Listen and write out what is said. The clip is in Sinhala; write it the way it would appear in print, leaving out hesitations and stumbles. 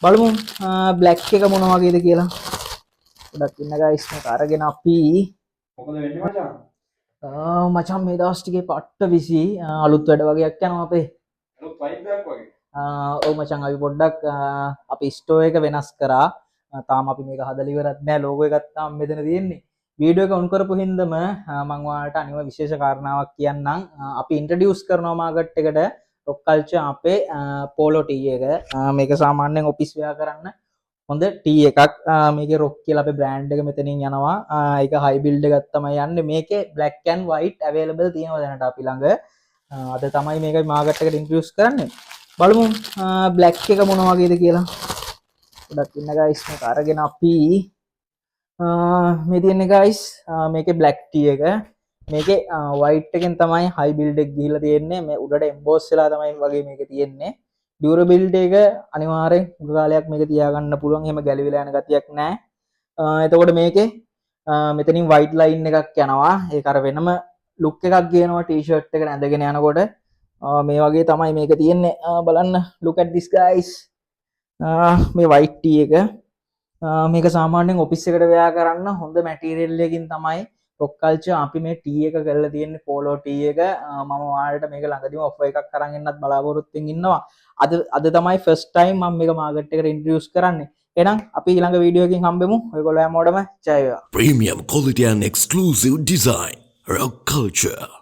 බලමු බ්ලැක් එක මොන වගේද කියලා. ගොඩක් ඉන්න ගයිස් මේක අරගෙන අපි මොකද වෙන්නේ මචං? මචං මේ දවස් ටිකේ පට්ට විසි අලුත් වැඩ වගේක් යනවා අපේ. අලුත් වයිබ් එකක් වගේ. ඔව් මචං අපි පොඩ්ඩක් අපි ස්ටෝ එක වෙනස් කරා. තාම අපි මේක හදලා ඉවරත් නෑ. ලෝගෝ එකක් තාම මෙතන තියෙන්නේ. වීඩියෝ එක ඔන් කරපු හින්දම මම ඔයාලට අනිව විශේෂ කාරණාවක් කියන්නම්. අපි ඉන්ට්‍රොඩියුස් කරනවා මාකට් එකට රොක් කල්චර් අපේ පෝලෝ ටී එක. මේක සාමාන්‍යයෙන් ඔෆිස් වෙයා කරන්න හොඳ ටී එකක්. මේකේ රොක් කියලා අපේ බ්‍රෑන්ඩ් එක මෙතනින් යනවා. ඒක හයි බිල්ඩ් එකක් තමයි යන්නේ. මේකේ බ්ලැක් ඇන්ඩ් වයිට් අවైలබල් තියෙනවා දැනට අපි ළඟ. අද තමයි මේක මාකට් එකට ඉන්ට්‍රොඩියුස් කරන්නේ. බලමු බ්ලැක් එක මොන වගේද කියලා. ගොඩක් ඉන්න ගයිස් මේක අරගෙන අපි මේ තියෙන්නේ ගයිස් මේකේ බ්ලැක් ටී එක. මේකේ වයිට් එකෙන් තමයි හයි බිල්ඩ් එක ගිහිල්ලා තියෙන්නේ. මේ උඩට එම්බෝස් වෙලා තමයි වගේ මේක තියෙන්නේ. ඩියුරබිලිටි එක අනිවාර්යෙන් උග කාලයක් මේක තියාගන්න පුළුවන්. එහෙම ගැලවිලා යන ගතියක් නැහැ. එතකොට මේකේ මෙතනින් වයිට් ලයින් එකක් යනවා. ඒක අර වෙනම ලුක් එකක් ගේනවා ටී-ෂර්ට් එකට ඇඳගෙන යනකොට. මේ වගේ තමයි මේක තියෙන්නේ. බලන්න look at this guys. මේ වයිට් ටී එක මේක සාමාන්‍යයෙන් ඔෆිස් එකට වෙයා කරන්න හොඳ මැටීරියල් එකකින් තමයි රොක් කල්චර් අපි මේ ටී එක කරලා තියෙන්නේ පෝලෝ ටී එක. මම ඔයාලට මේක ළඟදීම ඔෆර් එකක් අරන් එන්නත් බලාපොරොත්තු වෙමින් ඉන්නවා. අද තමයි ෆස්ට් ටයිම් මම මේක මාකට් එකට ඉන්ට්‍රොඩියුස් කරන්නේ. එහෙනම් අපි ඊළඟ වීඩියෝ එකකින් හම්බෙමු. ඔයගොල්ලෝ හැමෝටම ජය වේවා. Premium quality and exclusive design. Rock culture.